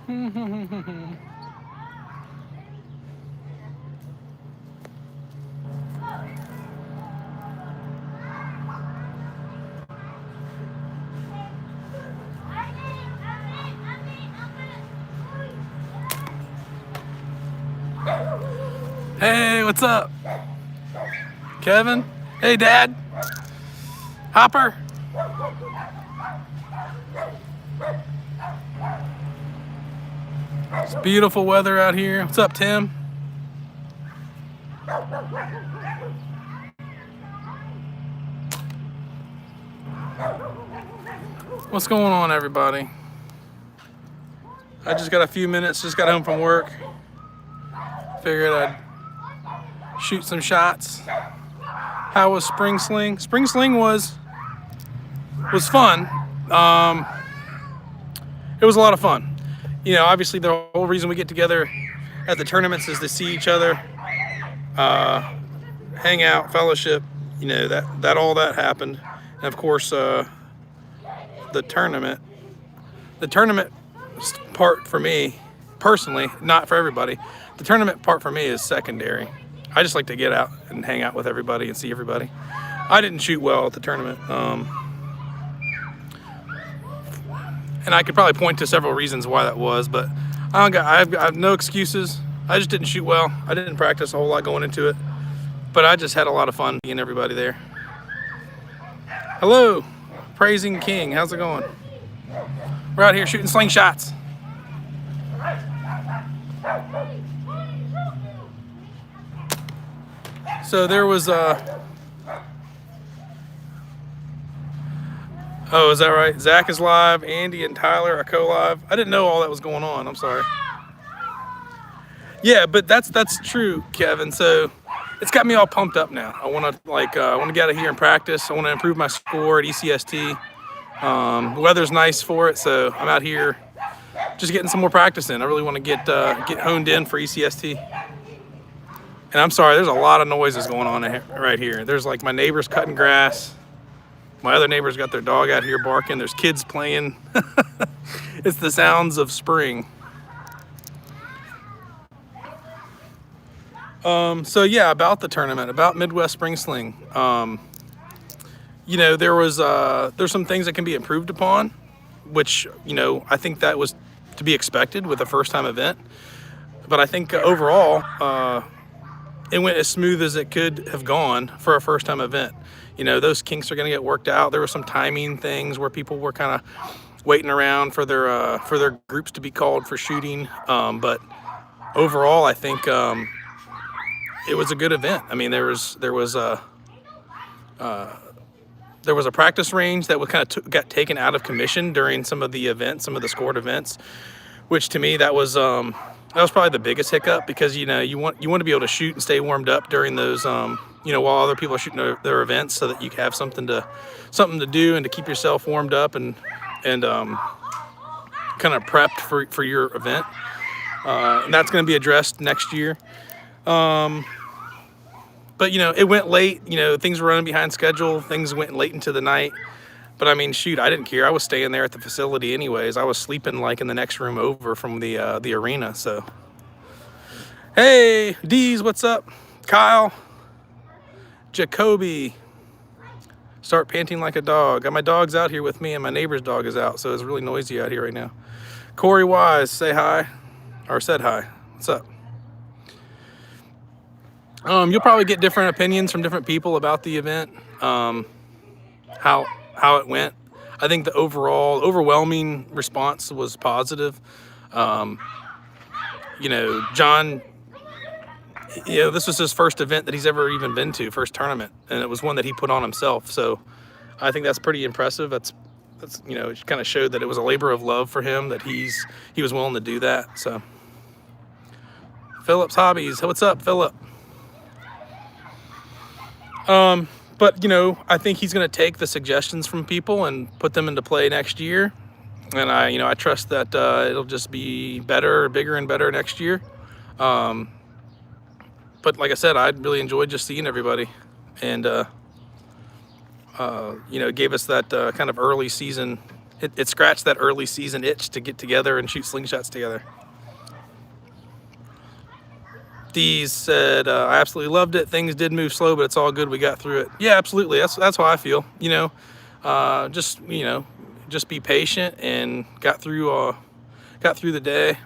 Hey, what's up? Kevin? Hey, Dad? Hopper? It's beautiful weather out here. What's up, Tim? What's going on, everybody? I just got a few minutes, just got home from work. Figured I'd shoot some shots. How was Spring Sling? Spring Sling was fun. It was a lot of fun. You know, obviously the whole reason we get together at the tournaments is to see each other, hang out, fellowship. You know, that all that happened. And of course, the tournament part for me, personally, not for everybody, the tournament part for me is secondary. I just like to get out and hang out with everybody and see everybody. I didn't shoot well at the tournament. And I could probably point to several reasons why that was, but I have no excuses. I just didn't shoot well. I didn't practice a whole lot going into it, but I just had a lot of fun being everybody there. Hello, Praising King. How's it going? We're out here shooting slingshots. So there was oh, is that right? Zach is live. Andy and Tyler are co-live. I didn't know all that was going on. I'm sorry. Yeah, but that's true, Kevin. So it's got me all pumped up now. I want to get out of here and practice. I want to improve my score at ECST. The weather's nice for it, so I'm out here just getting some more practice in. I really want to get honed in for ECST. And I'm sorry, there's a lot of noises going on right here. There's like my neighbors cutting grass. My other neighbors got their dog out here barking. There's kids playing. It's the sounds of spring. So yeah, about the tournament, about Midwest Spring Sling. You know, there's some things that can be improved upon, which, you know, I think that was to be expected with a first time event. But I think overall, it went as smooth as it could have gone for a first time event. You know, those kinks are going to get worked out. There were some timing things where people were kind of waiting around for their groups to be called for shooting. But overall, I think it was a good event. I mean, there was a practice range that was kind of got taken out of commission during some of the events, some of the scored events, which to me that was probably the biggest hiccup, because you know you want to be able to shoot and stay warmed up during those you know, while other people are shooting their events, so that you have something to do and to keep yourself warmed up and kind of prepped for your event. And that's going to be addressed next year. But you know, it went late. You know, things were running behind schedule. Things went late into the night. But I mean, shoot, I didn't care. I was staying there at the facility anyways. I was sleeping like in the next room over from the arena. So, hey, Deez, what's up? Kyle, Jacoby, start panting like a dog. Got my dogs out here with me, and my neighbor's dog is out, so it's really noisy out here right now. Corey Wise, say hi, or said hi. What's up? You'll probably get different opinions from different people about the event, how it went. I think the overwhelming response was positive. You know, John, you know, this was his first event that he's ever even been to, first tournament, and it was one that he put on himself. So I think that's pretty impressive. That's you know, it kind of showed that it was a labor of love for him, that he was willing to do that. So Philip's Hobbies, what's up, Philip? But you know, I think he's going to take the suggestions from people and put them into play next year. And I trust that it'll just be better, bigger and better next year. But like I said, I really enjoyed just seeing everybody, and you know, it gave us that kind of early season it scratched that early season itch to get together and shoot slingshots together. Dees said, I absolutely loved it. Things did move slow, but it's all good. We got through it. Yeah, absolutely. That's how I feel. Just just be patient and got through the day.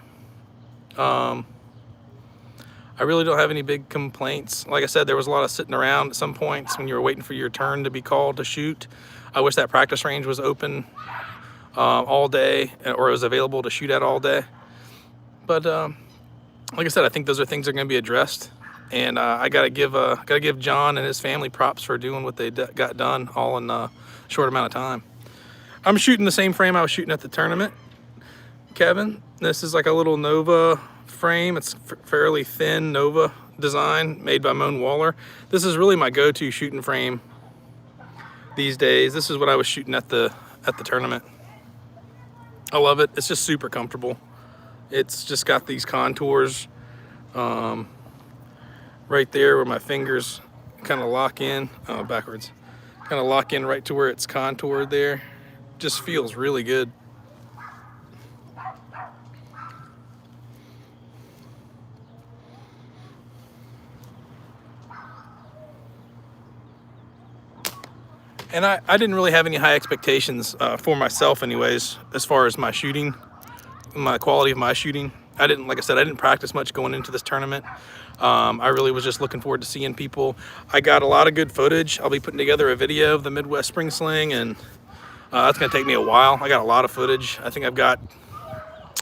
I really don't have any big complaints. Like I said, there was a lot of sitting around at some points when you were waiting for your turn to be called to shoot. I wish that practice range was open all day, or it was available to shoot at all day. But like I said, I think those are things that are going to be addressed, and I gotta give John and his family props for doing what they got done all in a short amount of time. I'm shooting the same frame I was shooting at the tournament, Kevin. This is like a little Nova frame. It's fairly thin Nova design made by Moan Waller. This is really my go-to shooting frame these days. This is what I was shooting at the tournament. I love it. It's just super comfortable. It's just got these contours right there where my fingers kind of lock in, backwards, kind of lock in right to where it's contoured there. Just feels really good. And I didn't really have any high expectations for myself anyways, as far as my shooting, my quality of my shooting. Like I said, I didn't practice much going into this tournament. I really was just looking forward to seeing people. I got a lot of good footage. I'll be putting together a video of the Midwest Spring Sling, and that's gonna take me a while. I got a lot of footage. I think I've got,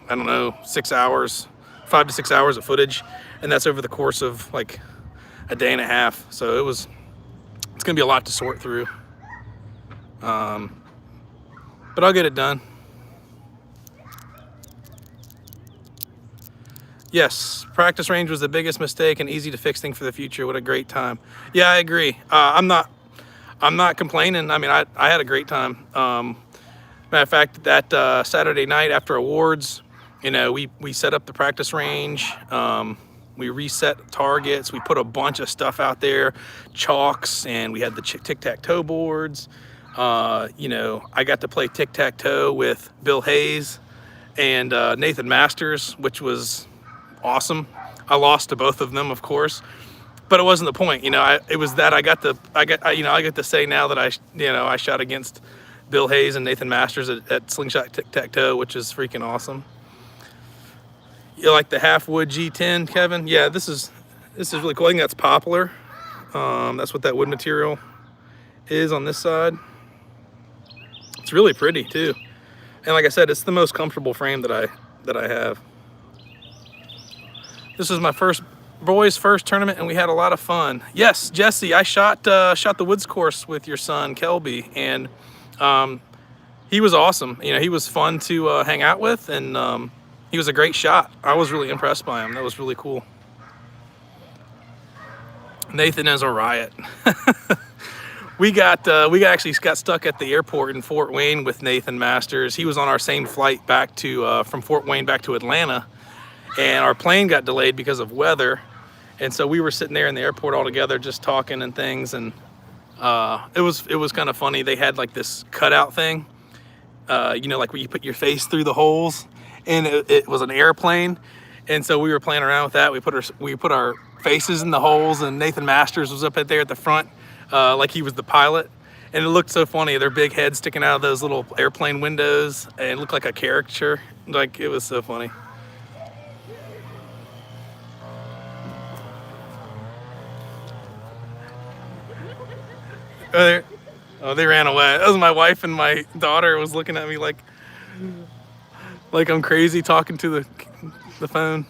I don't know, 6 hours, 5 to 6 hours of footage. And that's over the course of like a day and a half. So it's gonna be a lot to sort through. But I'll get it done. Yes, practice range was the biggest mistake and easy to fix thing for the future. What a great time. Yeah, I agree. I'm not complaining. I mean, I had a great time. Matter of fact, that Saturday night after awards, we set up the practice range. We reset targets. We put a bunch of stuff out there, chalks, and we had the tic-tac-toe boards. I got to play tic-tac-toe with Bill Hayes and Nathan Masters, which was awesome. I lost to both of them, of course, but it wasn't the point. It was that I get to say now that I shot against Bill Hayes and Nathan Masters at Slingshot Tic-Tac-Toe, which is freaking awesome. You like the half wood G10, Kevin? Yeah, this is really cool. I think that's poplar. That's what that wood material is on this side. It's really pretty too. And like I said, it's the most comfortable frame that I have. This is my boys' first tournament, and we had a lot of fun. Yes, Jesse, I shot the woods course with your son, Kelby, and he was awesome. He was fun to hang out with, and he was a great shot. I was really impressed by him. That was really cool. Nathan is a riot. We actually got stuck at the airport in Fort Wayne with Nathan Masters. He was on our same flight back to from Fort Wayne back to Atlanta, and our plane got delayed because of weather. And so we were sitting there in the airport all together, just talking and things. And it was kind of funny. They had like this cutout thing, like where you put your face through the holes, and it was an airplane. And so we were playing around with that. We put our faces in the holes, and Nathan Masters was up there at the front, like he was the pilot. And it looked so funny. Their big heads sticking out of those little airplane windows, and it looked like a caricature. Like, it was so funny. Oh, they ran away. That was my wife, and my daughter was looking at me like I'm crazy talking to the phone.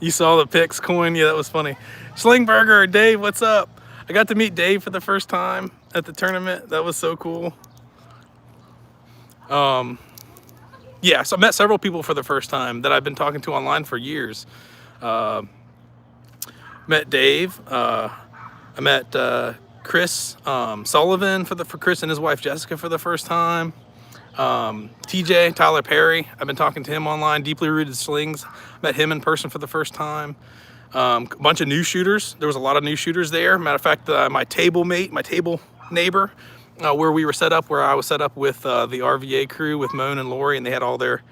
You saw the Pix coin? Yeah, that was funny. Schlingberger, Dave, what's up? I got to meet Dave for the first time at the tournament. That was so cool. Yeah, so I met several people for the first time that I've been talking to online for years. Met Dave. I met Chris Sullivan for Chris and his wife Jessica for the first time. TJ, Tyler Perry, I've been talking to him online. Deeply Rooted Slings, met him in person for the first time. A bunch of new shooters. There was a lot of new shooters there. Matter of fact, my table neighbor where we were set up, where I was set up with the RVA crew with Moan and Lori, and they had all their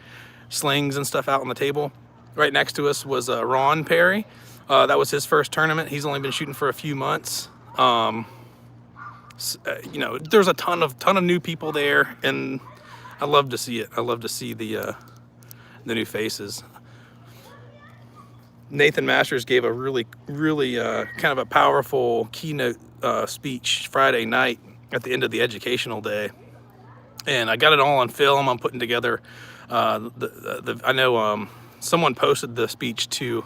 slings and stuff out on the table. Right next to us was Ron Perry. That was his first tournament. He's only been shooting for a few months. You know, there's a ton of new people there, and I love to see it. I love to see the new faces. Nathan Masters gave a really kind of a powerful keynote speech Friday night at the end of the educational day, and I got it all on film. I'm putting together I know someone posted the speech to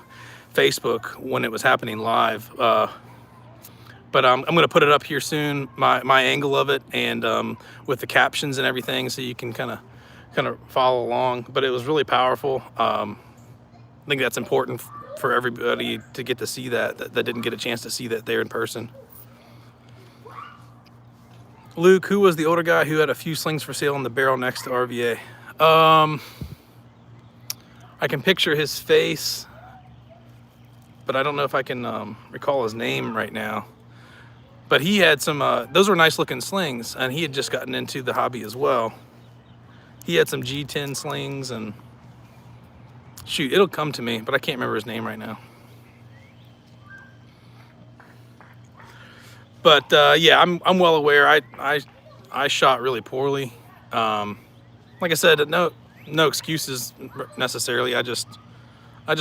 Facebook when it was happening live, but I'm going to put it up here soon, my angle of it, and with the captions and everything, so you can kind of follow along. But it was really powerful. I think that's important for everybody to get to see that didn't get a chance to see that there in person. Luke, who was the older guy who had a few slings for sale in the barrel next to RVA? I can picture his face, but I don't know if I can recall his name right now. But he had some, those were nice looking slings, and he had just gotten into the hobby as well. He had some G10 slings, and shoot, it'll come to me, but I can't remember his name right now. But yeah, I'm well aware. I shot really poorly. Like I said, no excuses necessarily. I just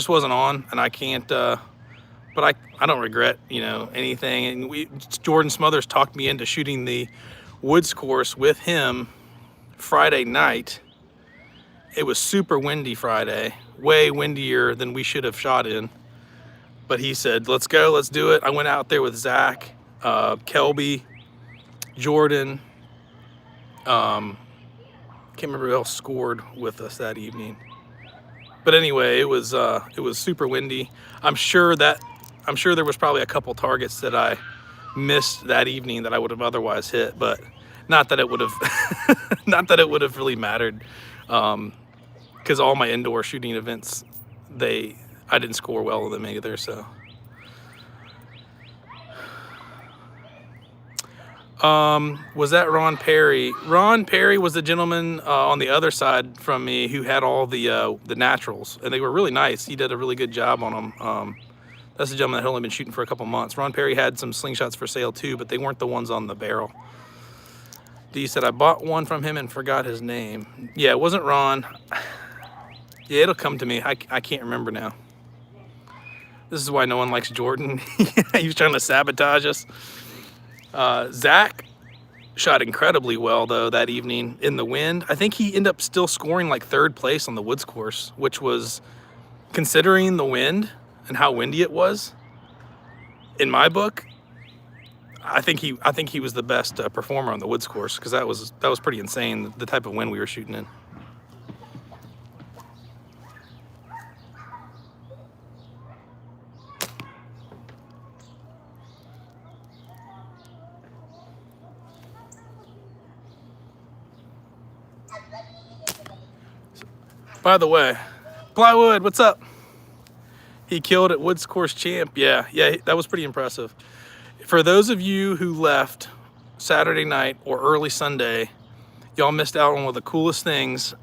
wasn't on, and I can't. But I don't regret, you know, anything. And Jordan Smothers talked me into shooting the woods course with him Friday night. It was super windy Friday, way windier than we should have shot in. But he said, let's go, let's do it. I went out there with Zach, Kelby, Jordan. Can't remember who else scored with us that evening. But anyway, it was super windy. I'm sure there was probably a couple targets that I missed that evening that I would have otherwise hit, but not that it would have not that it would have really mattered, because all my indoor shooting events, I didn't score well with them either. So was that Ron Perry? Ron Perry was the gentleman on the other side from me who had all the naturals, and they were really nice. He did a really good job on them. That's the gentleman that had only been shooting for a couple months. Ron Perry had some slingshots for sale too, but they weren't the ones on the barrel. D said, I bought one from him and forgot his name. Yeah, it wasn't Ron. Yeah, it'll come to me. I can't remember now. This is why no one likes Jordan. He was trying to sabotage us. Zach shot incredibly well though that evening in the wind. I think he ended up still scoring like third place on the woods course, which was, considering the wind and how windy it was, in my book, I think he was the best performer on the woods course, because that was pretty insane, the type of wind we were shooting in. By the way, Plywood, what's up? He killed at Woods Course Champ. Yeah, that was pretty impressive. For those of you who left Saturday night or early Sunday, y'all missed out on one of the coolest things.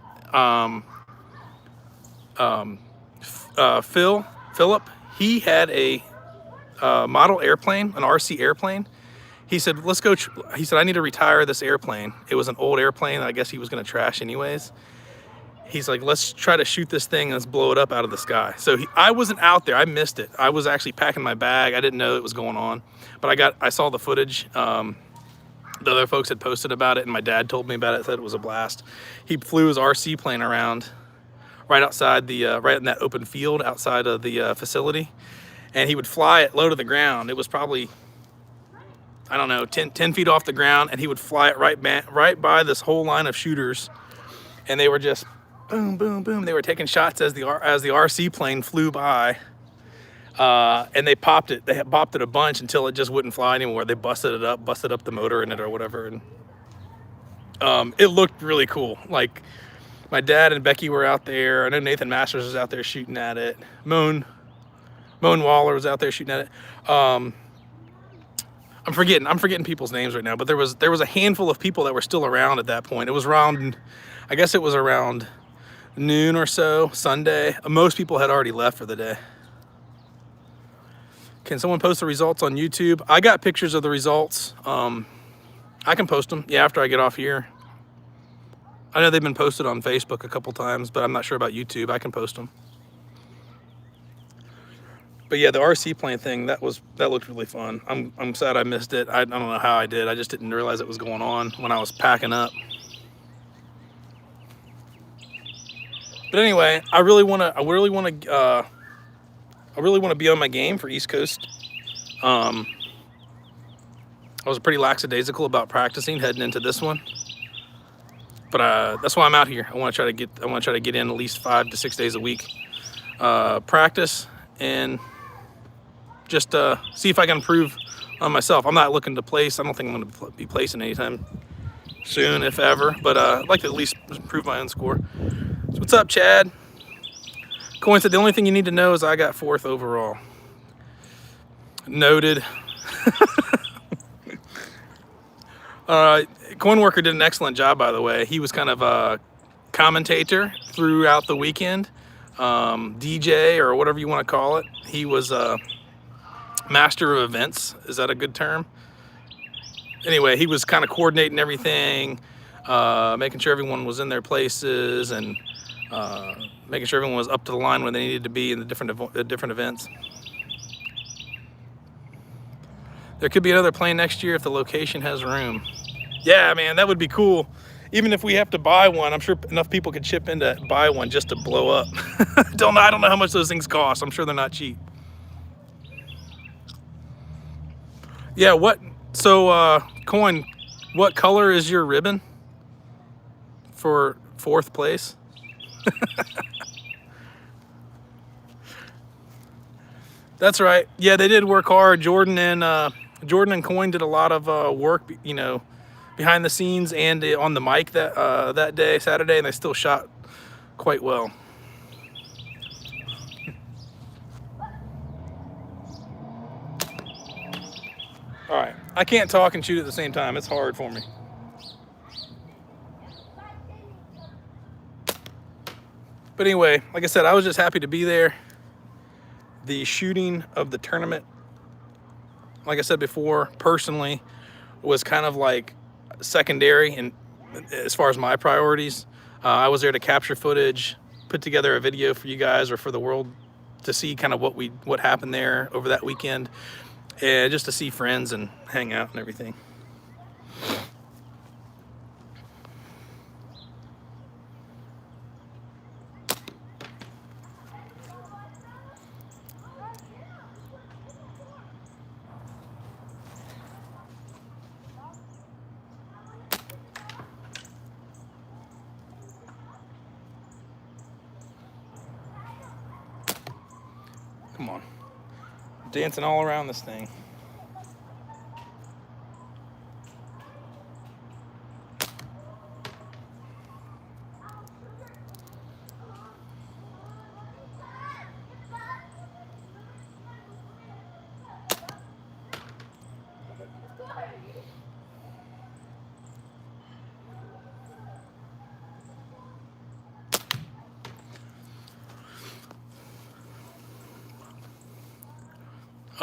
Philip, he had a model airplane, an RC airplane. He said, let's go. He said, I need to retire this airplane. It was an old airplane that I guess he was going to trash anyways. He's like, let's try to shoot this thing and let's blow it up out of the sky. So I wasn't out there. I missed it. I was actually packing my bag. I didn't know it was going on, but I saw the footage. The other folks had posted about it, and my dad told me about it, said it was a blast. He flew his RC plane around right outside right in that open field outside of the facility, and he would fly it low to the ground. It was probably, I don't know, 10 feet off the ground, and he would fly it right by this whole line of shooters, and they were just boom, boom, boom. They were taking shots as the RC plane flew by, and they popped it. They popped it a bunch until it just wouldn't fly anymore. They busted up the motor in it or whatever, and it looked really cool. Like, my dad and Becky were out there. I know Nathan Masters was out there shooting at it. Moan Waller was out there shooting at it. I'm forgetting people's names right now, but there was a handful of people that were still around at that point. It was around, I guess it was around noon or so Sunday. Most people had already left for the day. Can someone post the results on YouTube? I got pictures of the results. I can post them, yeah, after I get off here. I know they've been posted on Facebook a couple times, but I'm not sure about YouTube. I can post them. But yeah, the RC plane thing, that looked really fun. I'm sad I missed it. I don't know how I did. I just didn't realize it was going on when I was packing up. But anyway, I really want to be on my game for East Coast. I was pretty lackadaisical about practicing heading into this one, but that's why I'm out here. I want to try to get in at least 5 to 6 days a week, practice, and just see if I can improve on myself. I'm not looking to place. I don't think I'm going to be placing anytime soon, if ever. But I'd like to at least improve my own score. So what's up, Chad? Coin said the only thing you need to know is I got 4th overall. Noted. Coin Worker did an excellent job, by the way. He was kind of a commentator throughout the weekend, DJ or whatever you want to call it. He was a master of events. Is that a good term? Anyway, he was kind of coordinating everything, making sure everyone was in their places, and making sure everyone was up to the line when they needed to be in the different events. There could be another plane next year if the location has room. Yeah, man, that would be cool. Even if we have to buy one, I'm sure enough people could chip in to buy one just to blow up. I don't know how much those things cost. I'm sure they're not cheap. Yeah, Coin, what color is your ribbon for 4th place? That's right. Yeah, they did work hard. Jordan and Coin did a lot of work, behind the scenes and on the mic that day, Saturday, and they still shot quite well. All right, I can't talk and shoot at the same time. It's hard for me. But anyway, like I said, I was just happy to be there. The shooting of the tournament, like I said before, personally, was kind of like secondary and as far as my priorities. I was there to capture footage, put together a video for you guys or for the world to see kind of what happened there over that weekend, and just to see friends and hang out and everything. Come on. Dancing all around this thing.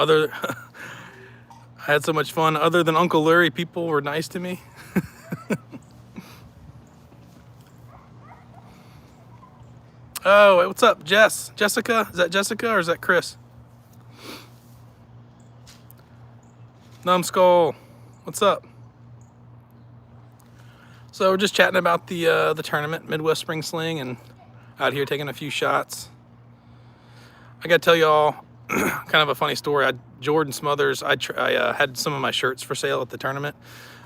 I had so much fun. Other than Uncle Larry, people were nice to me. Oh, what's up, Jess? Jessica? Is that Jessica or is that Chris? Numbskull, what's up? So we're just chatting about the tournament, Midwest Spring Sling, and out here taking a few shots. I gotta tell y'all kind of a funny story. Jordan Smothers, I had some of my shirts for sale at the tournament.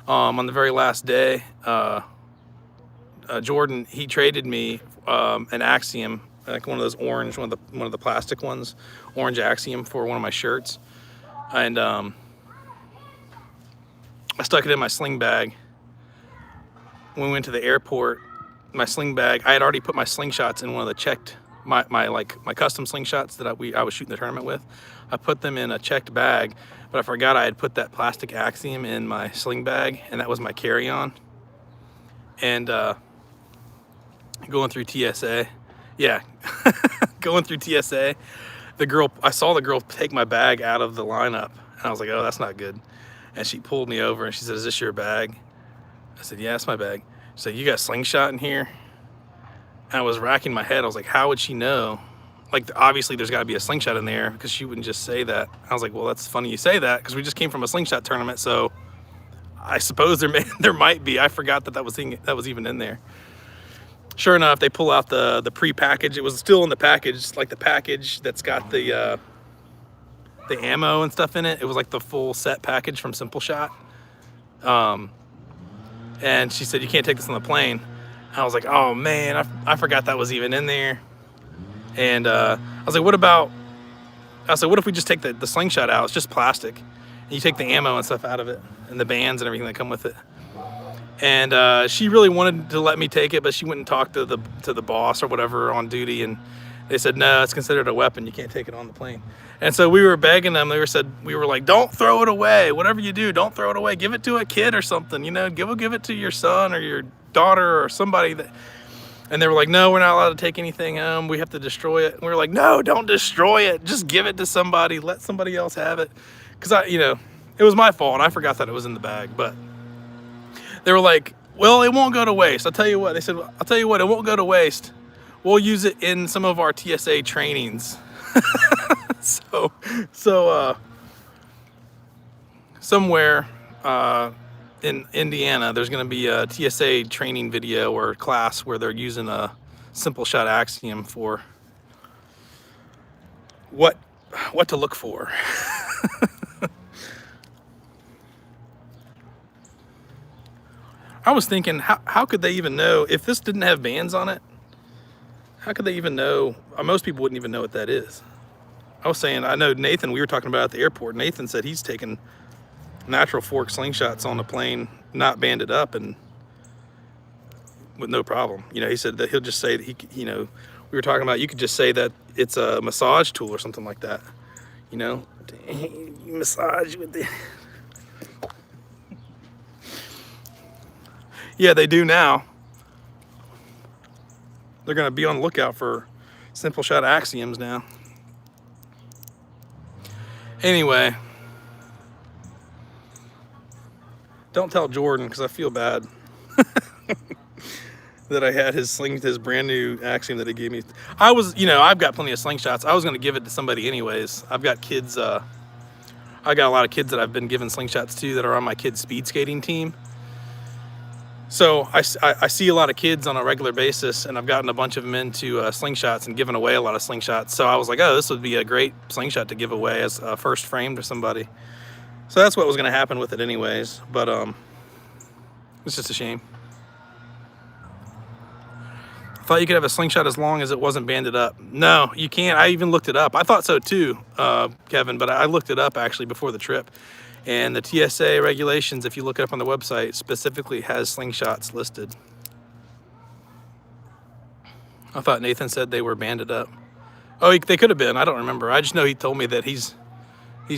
On the very last day, Jordan, he traded me an Axiom, like one of those orange, one of the plastic ones, orange Axiom, for one of my shirts, and I stuck it in my sling bag. When we went to the airport, my sling bag, I had already put my slingshots in one of the checked my custom slingshots that I was shooting the tournament with. I put them in a checked bag, but I forgot I had put that plastic Axiom in my sling bag, and that was my carry-on. And going through TSA, yeah, going through TSA, I saw the girl take my bag out of the lineup, and I was like, oh, that's not good. And she pulled me over and she said, is this your bag? I said, yeah, it's my bag. She said, you got a slingshot in here? And I was racking my head. I was like, how would she know? Like, obviously there's got to be a slingshot in there, because she wouldn't just say that. I was like, well, that's funny you say that, because we just came from a slingshot tournament, so I suppose there might be. I forgot that was even in there. Sure enough, they pull out the pre-package. It was still in the package, like the package that's got the ammo and stuff in it. It was like the full set package from Simple Shot. And she said, you can't take this on the plane. I was like, oh man, I forgot that was even in there. And I was like, what if we just take the slingshot out? It's just plastic. And you take the ammo and stuff out of it, and the bands and everything that come with it. And she really wanted to let me take it, but she went and talked to the boss or whatever on duty, and they said, no, it's considered a weapon. You can't take it on the plane. And so we were begging them. We were like, don't throw it away. Whatever you do, don't throw it away. Give it to a kid or something, you know, give it to your son or your daughter or somebody that. And they were like, no, we're not allowed to take anything home. We have to destroy it. And we were like, no, don't destroy it. Just give it to somebody. Let somebody else have it. Because it was my fault. I forgot that it was in the bag. But they were like, well, it won't go to waste. I'll tell you what. They said, I'll tell you what, it won't go to waste. We'll use it in some of our TSA trainings. So somewhere in Indiana, there's going to be a TSA training video or class where they're using a Simple Shot Axiom for what to look for. I was thinking, how could they even know if this didn't have bands on it? How could they even know? Most people wouldn't even know what that is. I was saying, I know Nathan, we were talking about at the airport. Nathan said he's taken natural fork slingshots on the plane, not banded up, and with no problem. You know, he said that he'll just say that we were talking about, you could just say that it's a massage tool or something like that. You know, you massage with the. Yeah, they do now. They're going to be on the lookout for Simple Shot Axioms now. Anyway, don't tell Jordan, because I feel bad that I had his brand new Axiom that he gave me. I've got plenty of slingshots. I was going to give it to somebody anyways. I've got kids. I got a lot of kids that I've been giving slingshots to that are on my kids' speed skating team. So I see a lot of kids on a regular basis, and I've gotten a bunch of them into slingshots and given away a lot of slingshots. So I was like, oh, this would be a great slingshot to give away as a first frame to somebody. So that's what was going to happen with it anyways. But it's just a shame. I thought you could have a slingshot as long as it wasn't banded up. No, you can't. I even looked it up. I thought so too, Kevin, but I looked it up actually before the trip. And the TSA regulations, if you look it up on the website, specifically has slingshots listed. I thought Nathan said they were banded up. Oh, they could have been. I don't remember. I just know he told me that he's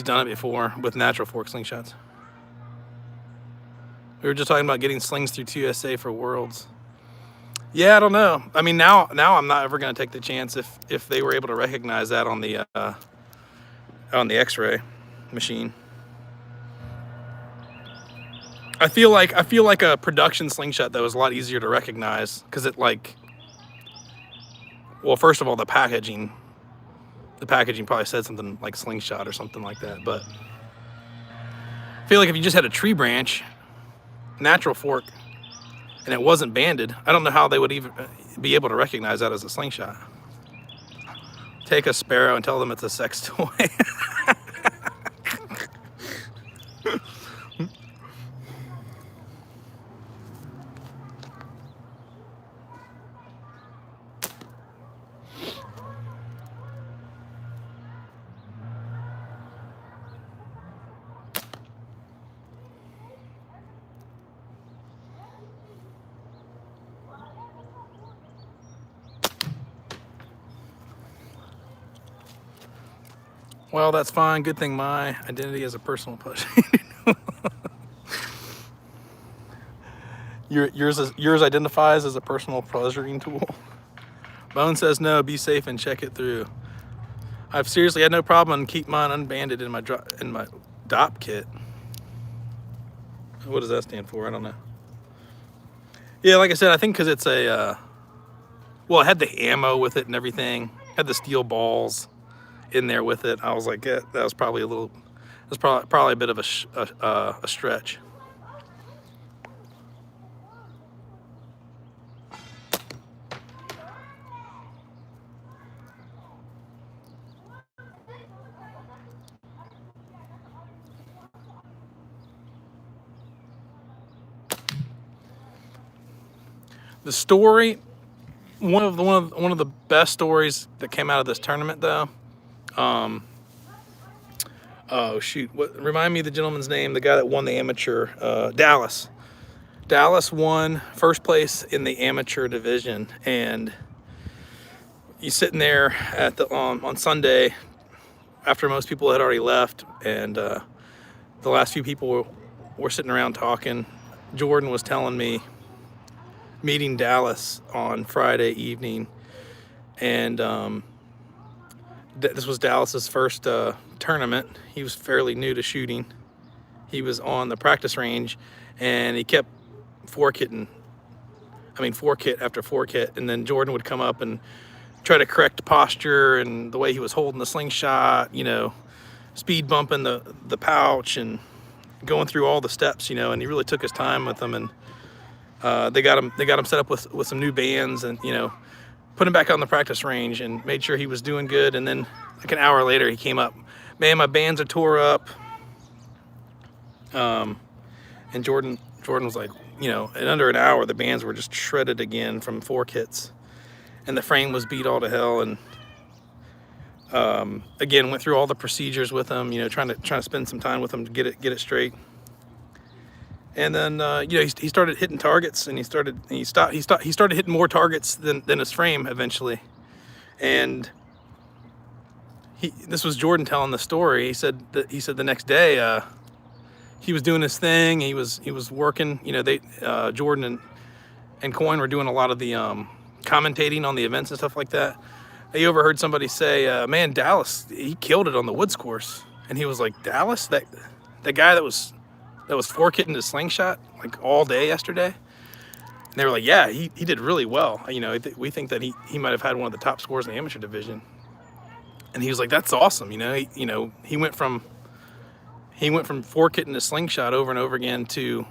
done it before with natural fork slingshots. We were just talking about getting slings through TSA for Worlds. Yeah, I don't know. I mean, now I'm not ever going to take the chance if they were able to recognize that on the X-ray machine. I feel like a production slingshot though is a lot easier to recognize, because it well, first of all, the packaging probably said something like slingshot or something like that, but I feel like if you just had a tree branch, natural fork, and it wasn't banded, I don't know how they would even be able to recognize that as a slingshot. Take a sparrow and tell them it's a sex toy. Well, that's fine. Good thing my identity is a personal pleasure. Yours identifies as a personal pleasuring tool. Bone says no. Be safe and check it through. I've seriously had no problem and keep mine unbanded in my DOP kit. What does that stand for? I don't know. Yeah, like I said, I think because it's a well, it had the ammo with it and everything. Had the steel balls in there with it. I was like, yeah, that was probably a little. That's probably a bit of a stretch. The story, one of the best stories that came out of this tournament, though. Oh shoot! Remind me of the gentleman's name? The guy that won the amateur, Dallas. Dallas won first place in the amateur division, and he's sitting there at the on Sunday after most people had already left, and the last few people were sitting around talking. Jordan was telling me, meeting Dallas on Friday evening, and this was Dallas's first tournament. He was fairly new to shooting. He was on the practice range, and he kept fork hit after fork hit, and then Jordan would come up and try to correct posture and the way he was holding the slingshot, speed bumping the pouch and going through all the steps, and he really took his time with them, and they got him set up with some new bands, and put him back on the practice range and made sure he was doing good. And then like an hour later he came up, man, my bands are tore up. And Jordan was like, in under an hour the bands were just shredded again from fork hits, and the frame was beat all to hell. And again, went through all the procedures with him, trying to spend some time with him to get it straight. And then he started hitting targets, and he started hitting more targets than his frame eventually. And this was Jordan telling the story. He said the next day he was doing his thing. He was working. Jordan and Coyne were doing a lot of the commentating on the events and stuff like that. He overheard somebody say, "Man, Dallas, he killed it on the woods course." And he was like, "Dallas, that guy that was fork hitting his slingshot like all day yesterday?" And they were like, "Yeah, he did really well. We think that he might have had one of the top scores in the amateur division." And he was like, "That's awesome. He went from fork hitting his slingshot over and over again to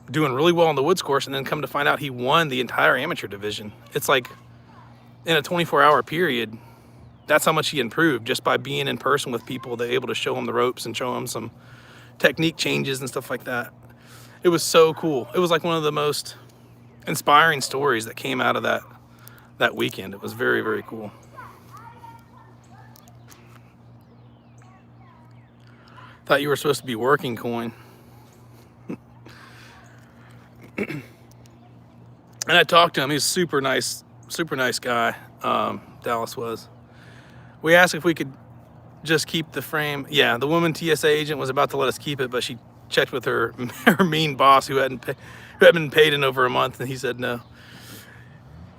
doing really well on the woods course, and then come to find out he won the entire amateur division." It's like in a 24-hour period. That's how much he improved just by being in person with people. They're able to show him the ropes and show him some technique changes and stuff like that. It was so cool. It was like one of the most inspiring stories that came out of that weekend. It was very, very cool. Thought you were supposed to be working, Coyne. And I talked to him. He's super nice guy. Dallas was. We asked if we could just keep the frame. Yeah, the woman TSA agent was about to let us keep it, but she checked with her mean boss who hadn't been paid in over a month, and he said no.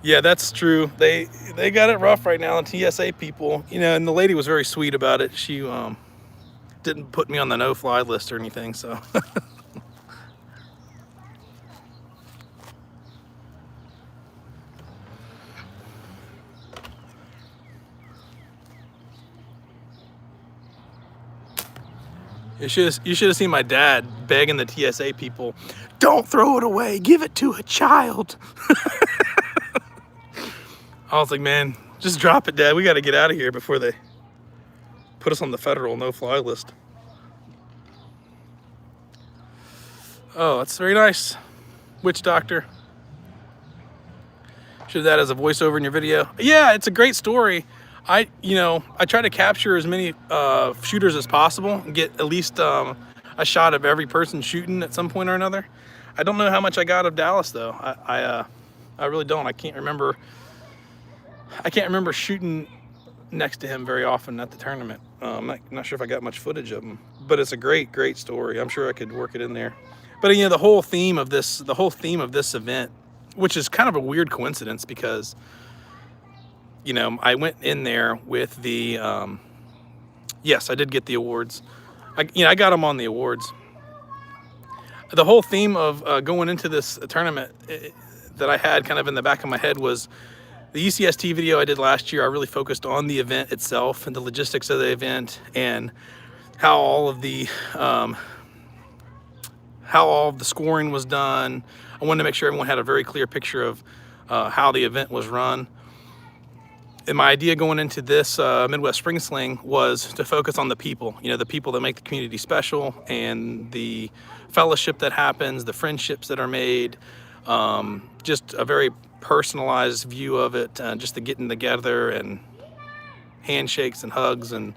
Yeah, that's true. They got it rough right now, the TSA people. And the lady was very sweet about it. She didn't put me on the no-fly list or anything, so. You should have seen my dad begging the TSA people, "Don't throw it away, give it to a child." I was like, "Man, just drop it, Dad. We got to get out of here before they put us on the federal no-fly list." Oh, that's very nice. Witch Doctor. Should have that as a voiceover in your video. Yeah, it's a great story. I try to capture as many shooters as possible and get at least a shot of every person shooting at some point or another. I don't know how much I got of Dallas though. I really don't. I can't remember shooting next to him very often at the tournament. I'm not sure if I got much footage of him, but it's a great story. I'm sure I could work it in there. But you know, the whole theme of this event, which is kind of a weird coincidence because, you know, I went in there with the, yes, I did get the awards. I got them on the awards. The whole theme of going into this tournament that I had kind of in the back of my head was the UCST video I did last year. I really focused on the event itself and the logistics of the event and how all of the scoring was done. I wanted to make sure everyone had a very clear picture of how the event was run. And my idea going into this Midwest Spring Sling was to focus on the people, you know, the people that make the community special and the fellowship that happens, the friendships that are made, just a very personalized view of it, just the getting together and handshakes and hugs, and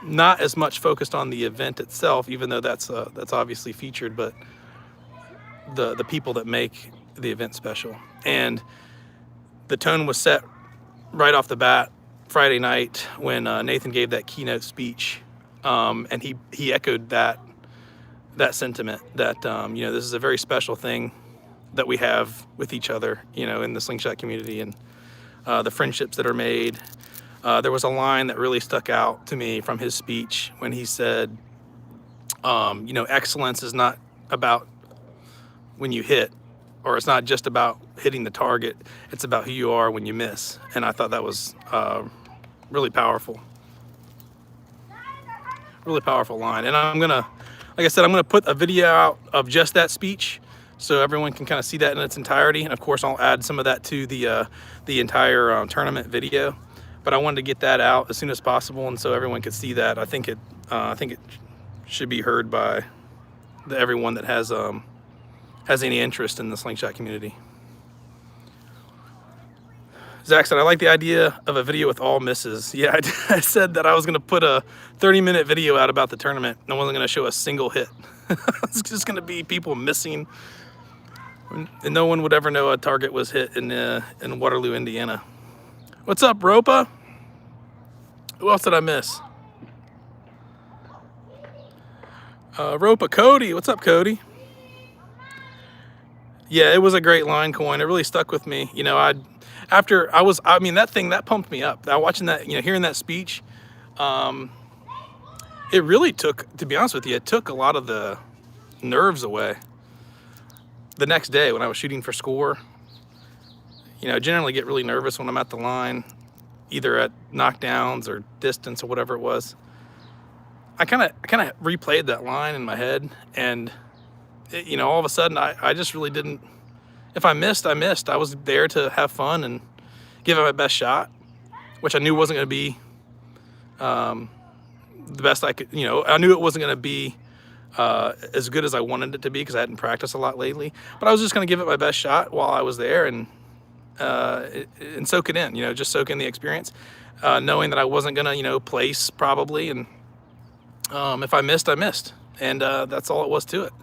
not as much focused on the event itself, even though that's obviously featured, but the people that make the event special. And the tone was set right off the bat Friday night when Nathan gave that keynote speech, and he echoed that sentiment that you know, this is a very special thing that we have with each other, you know, in the slingshot community, and the friendships that are made. There was a line that really stuck out to me from his speech when he said, you know, excellence is not about when you hit, or it's not just about hitting the target, it's about who you are when you miss. And I thought that was really powerful. Really powerful line. And I'm gonna, like I said, I'm gonna put a video out of just that speech so everyone can kind of see that in its entirety. And of course, I'll add some of that to the entire tournament video. But I wanted to get that out as soon as possible, and so everyone could see that. I think it should be heard by everyone that has any interest in the slingshot community. Zach said, I like the idea of a video with all misses. Yeah, I said that I was gonna put a 30-minute video out about the tournament. I wasn't gonna show a single hit. It's just gonna be people missing, and no one would ever know a target was hit in Waterloo, Indiana. What's up, Ropa? Who else did I miss? Ropa, Cody. What's up, Cody? Yeah, it was a great line coin. It really stuck with me. You know, I mean, that pumped me up. Watching that, you know, hearing that speech, it really took, to be honest with you, it took a lot of the nerves away. The next day when I was shooting for score, you know, I generally get really nervous when I'm at the line, either at knockdowns or distance or whatever it was. I kind of replayed that line in my head, and you know, all of a sudden I just really didn't, if I missed, I missed. I was there to have fun and give it my best shot, which I knew wasn't going to be the best I could, you know, I knew it wasn't going to be as good as I wanted it to be because I hadn't practiced a lot lately, but I was just going to give it my best shot while I was there and soak it in, you know, just soak in the experience, knowing that I wasn't going to, you know, place probably, and if I missed, I missed, and that's all it was to it.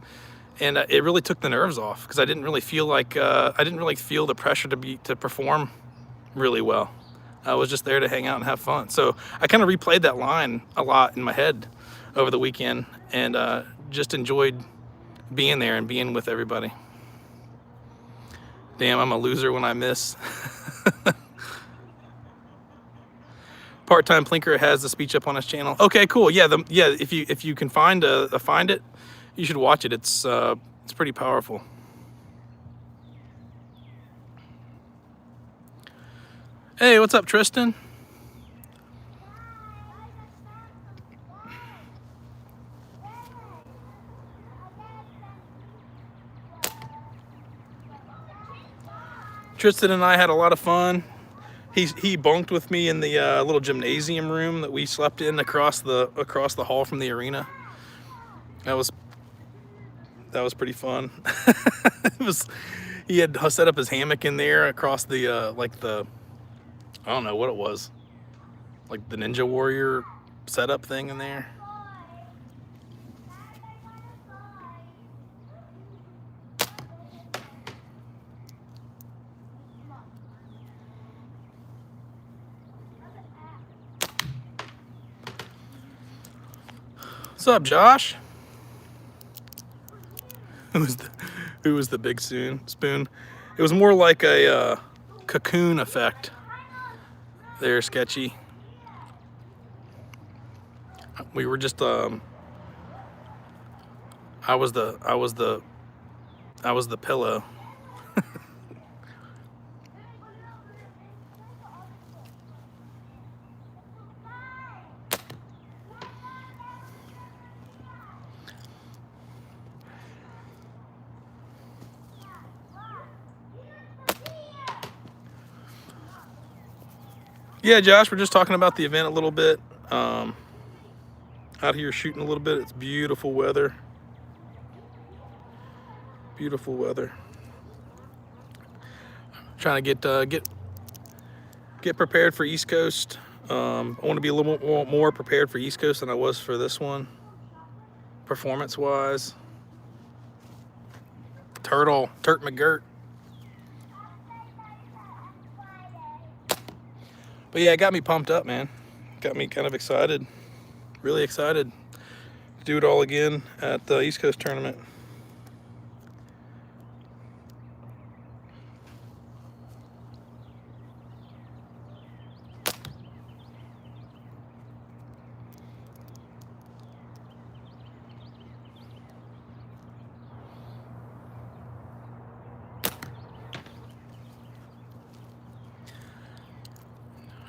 And it really took the nerves off because I didn't really feel like I didn't really feel the pressure to perform really well. I was just there to hang out and have fun. So I kind of replayed that line a lot in my head over the weekend, and just enjoyed being there and being with everybody. Damn, I'm a loser when I miss. Part-time Plinker has the speech up on his channel. Okay, cool. Yeah, if you can find it, you should watch it. It's pretty powerful. Hey, what's up, Tristan? Tristan and I had a lot of fun. He bunked with me in the little gymnasium room that we slept in across the hall from the arena. That was pretty fun. He had set up his hammock in there across the like the, I don't know what it was, like the Ninja Warrior setup thing in there. What's up, Josh? Who was the big spoon? It was more like a cocoon effect. There, Sketchy. We were just I was the pillow. Yeah, Josh, we're just talking about the event a little bit. Out here shooting a little bit. It's beautiful weather. Beautiful weather. Trying to get prepared for East Coast. I want to be a little more prepared for East Coast than I was for this one, performance-wise. Turt McGirt. But yeah, it got me pumped up, man. Got me kind of excited, really excited to do it all again at the East Coast tournament.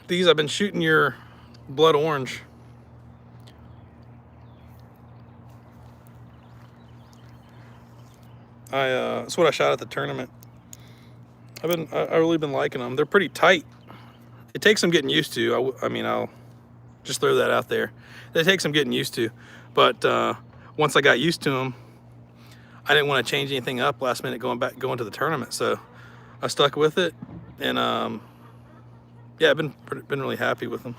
These, I've been shooting your blood orange. That's what I shot at the tournament. I really been liking them. They're pretty tight. It takes some getting used to. I mean, I'll just throw that out there. It takes some getting used to, but once I got used to them, I didn't want to change anything up last minute going to the tournament. So I stuck with it, and yeah, I've been really happy with them.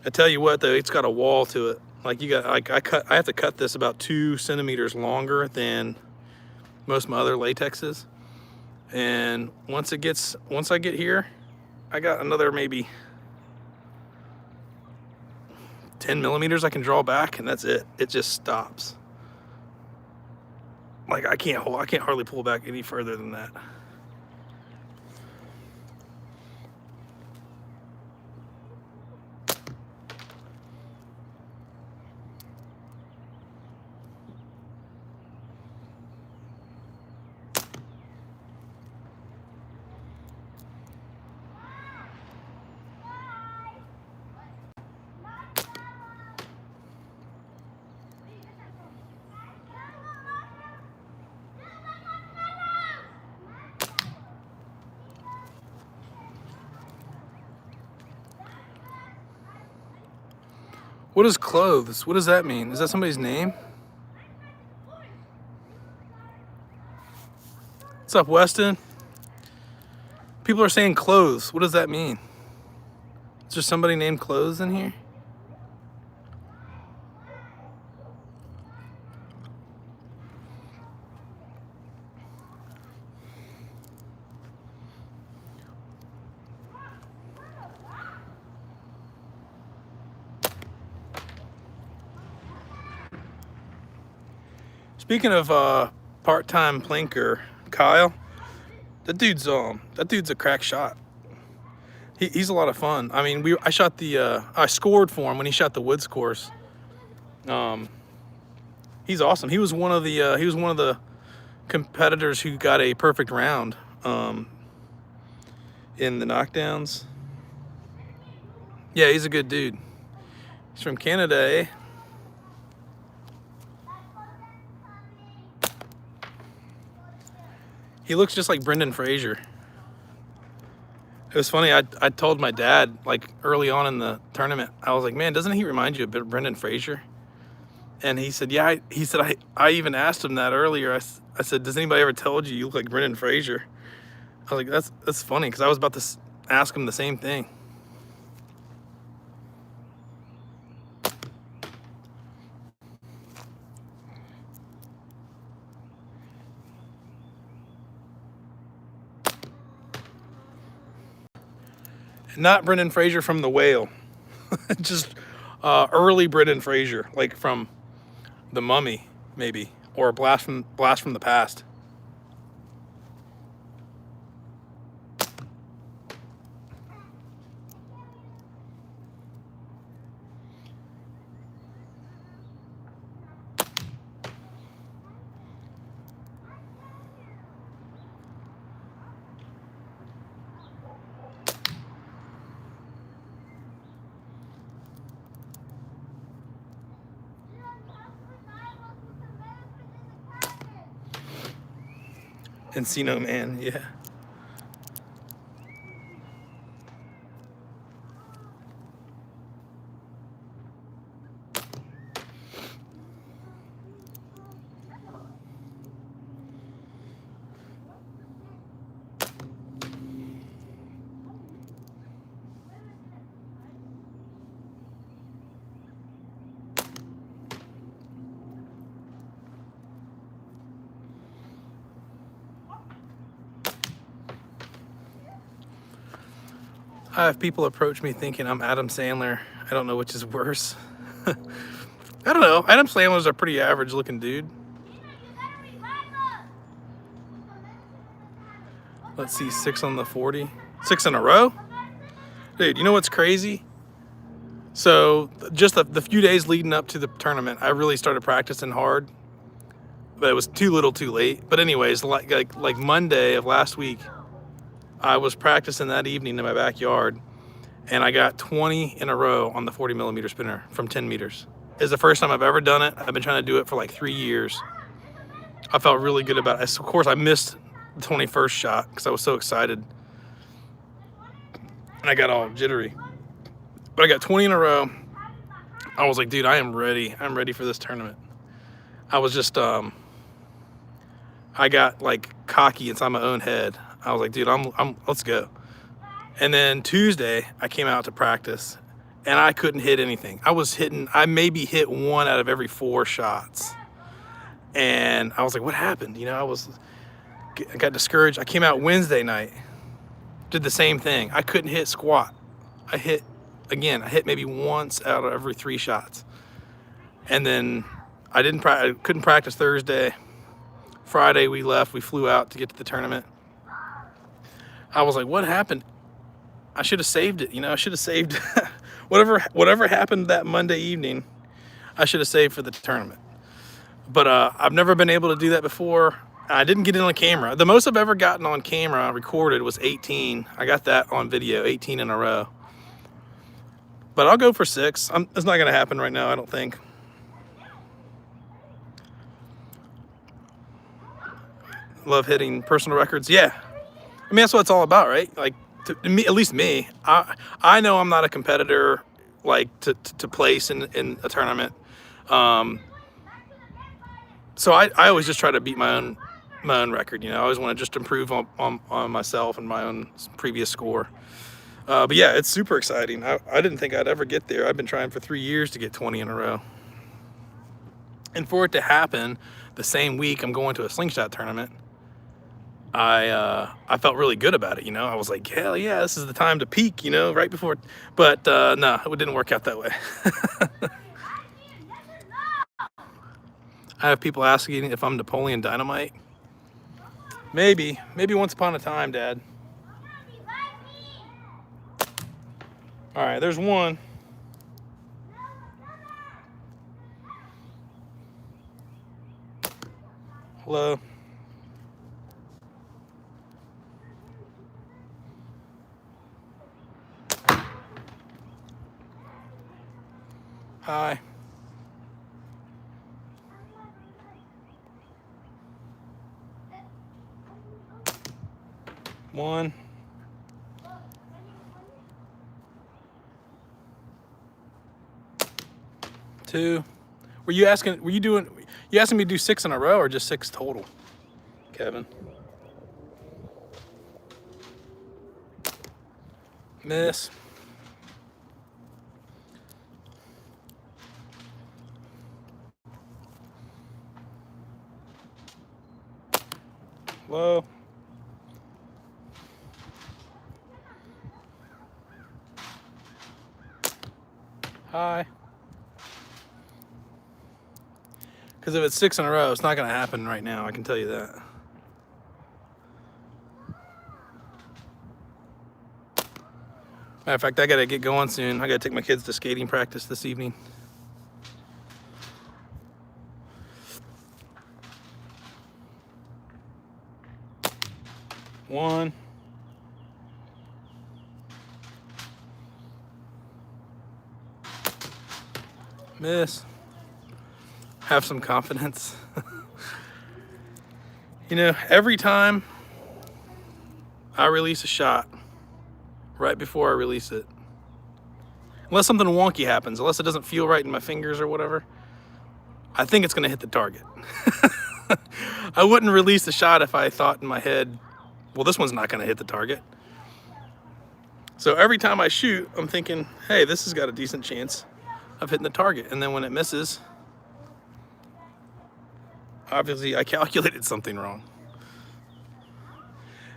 I tell you what, though, it's got a wall to it. Like I have to cut this about 2 centimeters longer than most of my other latexes. And once I get here, I got another maybe 10 millimeters I can draw back, and that's it. It just stops. Like I can't hardly pull back any further than that. What is clothes? What does that mean? Is that somebody's name? What's up, Weston? People are saying clothes. What does that mean? Is there somebody named Clothes in here? Speaking of part-time plinker, Kyle, that dude's a crack shot. He's a lot of fun. I mean, I scored for him when he shot the Woods course. He's awesome. He was one of the competitors who got a perfect round in the knockdowns. Yeah, he's a good dude. He's from Canada, eh? He looks just like Brendan Fraser. It was funny, I told my dad, like, early on in the tournament, I was like, man, doesn't he remind you a bit of Brendan Fraser? And he said, yeah. He said, I even asked him that earlier. I said, does anybody ever told you look like Brendan Fraser? I was like, that's funny, because I was about to ask him the same thing. Not Brendan Fraser from The Whale. Just Early Brendan Fraser, like from The Mummy, maybe, or Blast from the Past. Encino Man, yeah. I have people approach me thinking I'm Adam Sandler. I don't know which is worse. I don't know. Adam Sandler's a pretty average looking dude. Let's see, 6 on the 40. 6 in a row? Dude, you know what's crazy? So just the few days leading up to the tournament, I really started practicing hard. But it was too little too late. But anyways, like Monday of last week, I was practicing that evening in my backyard, and I got 20 in a row on the 40 millimeter spinner from 10 meters. It's the first time I've ever done it. I've been trying to do it for like 3 years. I felt really good about it. Of course, I missed the 21st shot because I was so excited, and I got all jittery. But I got 20 in a row. I was like, dude, I am ready. I'm ready for this tournament. I was just, I got like cocky inside my own head. I was like, dude, let's go. And then Tuesday, I came out to practice, and I couldn't hit anything. I maybe hit 1 out of every 4 shots. And I was like, what happened? You know, I got discouraged. I came out Wednesday night, did the same thing. I couldn't hit squat. I hit maybe once out of every 3 shots. And then I couldn't practice Thursday. Friday we left, we flew out to get to the tournament. I was like, what happened? I should have saved it, you know, I should have saved whatever happened that Monday evening, I should have saved for the tournament. But I've never been able to do that before. I didn't get it on camera. The most I've ever gotten on camera recorded was 18. I got that on video, 18 in a row. But I'll go for 6. It's not gonna happen right now, I don't think. Love hitting personal records, yeah. I mean, that's what it's all about, right? Like, to me, at least me, I know I'm not a competitor, like to place in a tournament. So I always just try to beat my own record. You know, I always want to just improve on myself and my own previous score. But yeah, it's super exciting. I didn't think I'd ever get there. I've been trying for 3 years to get 20 in a row. And for it to happen the same week I'm going to a slingshot tournament, I felt really good about it, you know. I was like, hell yeah, this is the time to peak, you know, right before. But no, it didn't work out that way. I have people asking if I'm Napoleon Dynamite. Maybe once upon a time, Dad. All right, there's one. Hello. Hi. One. Two. You asking me to do 6 in a row or just 6 total, Kevin? Miss. Low. High. Because if it's 6 in a row, it's not going to happen right now. I can tell you that. Matter of fact, I got to get going soon. I got to take my kids to skating practice this evening. One. Miss. Have some confidence. You know, every time I release a shot, right before I release it, unless something wonky happens, unless it doesn't feel right in my fingers or whatever, I think it's going to hit the target. I wouldn't release the shot if I thought in my head, well, this one's not going to hit the target. So every time I shoot, I'm thinking, hey, this has got a decent chance of hitting the target. And then when it misses, obviously I calculated something wrong.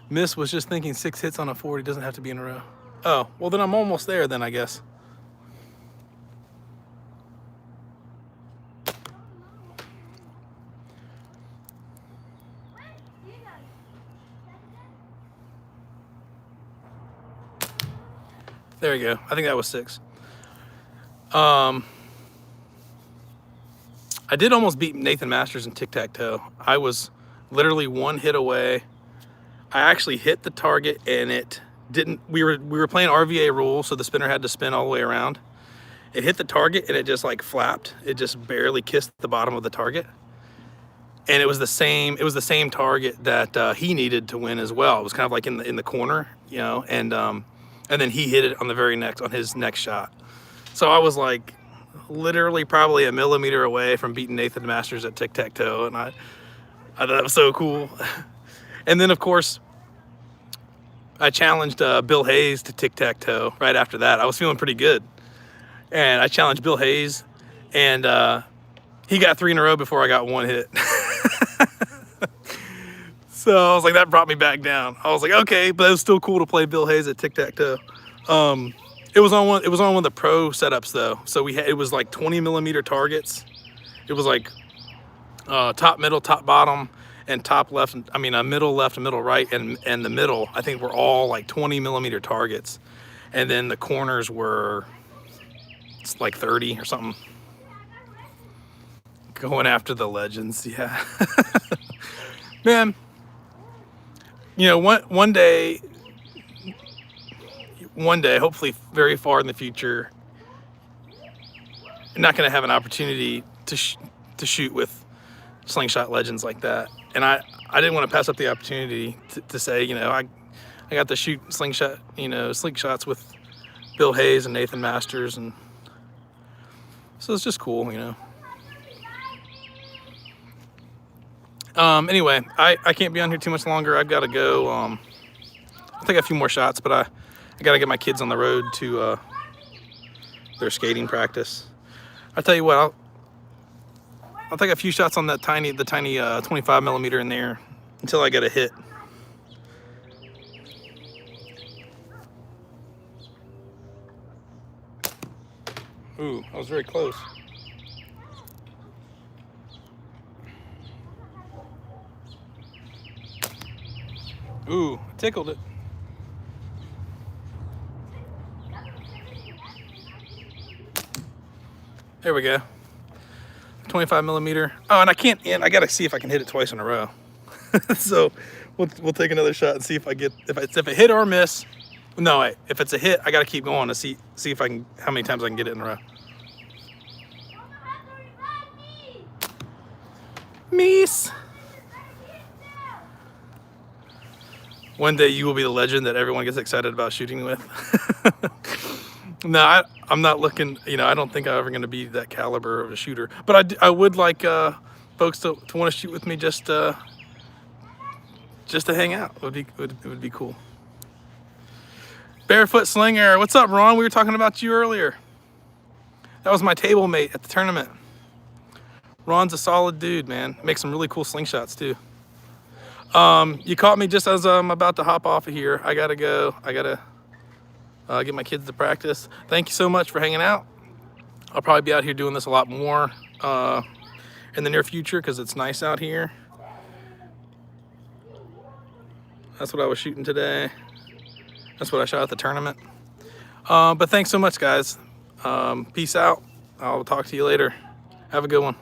Miss was just thinking 6 hits on a 40 doesn't have to be in a row. Oh, well then I'm almost there then, I guess. There you go. I think that was 6. I did almost beat Nathan Masters in tic-tac-toe. I was literally 1 hit away. I actually hit the target and it didn't, we were playing RVA rules, so the spinner had to spin all the way around. It hit the target and it just like flapped. It just barely kissed the bottom of the target. And it was the same target that he needed to win as well. It was kind of like in the corner, you know, and then he hit it on the very next, on his next shot. So I was like literally probably a millimeter away from beating Nathan Masters at tic-tac-toe, and I thought that was so cool. And then of course, I challenged Bill Hayes to tic-tac-toe right after that. I was feeling pretty good. And I challenged Bill Hayes, and he got 3 in a row before I got 1 hit. So I was like, that brought me back down. I was like, okay, but it was still cool to play Bill Hayes at tic-tac-toe. It was on one of the pro setups though. So it was like 20 millimeter targets. It was like top, middle, top, bottom, and top left. I mean, a middle left, a middle right, and the middle, I think, were all like 20 millimeter targets. And then the corners were like 30 or something. Going after the legends, yeah. Man, you know, one day, hopefully very far in the future, I'm not going to have an opportunity to shoot with slingshot legends like that. And I didn't want to pass up the opportunity to say, you know, I got to shoot slingshots with Bill Hayes and Nathan Masters, and so it's just cool, you know. Anyway, I can't be on here too much longer. I've got to go. I'll take a few more shots, but I got to get my kids on the road to their skating practice. I'll tell you what, I'll take a few shots on the tiny 25 millimeter in there until I get a hit. Ooh, I was very close. Ooh, tickled it. There we go. 25 millimeter. Oh, and I gotta see if I can hit it twice in a row. So we'll take another shot and see if if it hit or miss. No, wait, if it's a hit, I gotta keep going to see if I can, how many times I can get it in a row. Miss. One day you will be the legend that everyone gets excited about shooting with. No, I'm not looking, you know, I don't think I'm ever going to be that caliber of a shooter. But I would like folks to want to shoot with me just to hang out. It would be cool. Barefoot Slinger. What's up, Ron? We were talking about you earlier. That was my table mate at the tournament. Ron's a solid dude, man. Makes some really cool slingshots, too. You caught me just as I'm about to hop off of here. I gotta go. I gotta get my kids to practice. Thank you so much for hanging out. I'll probably be out here doing this a lot more in in the near future because it's nice out here. That's what I was shooting today. That's what I shot at the tournament. But thanks so much, guys. Peace out. I'll talk to you later. Have a good one.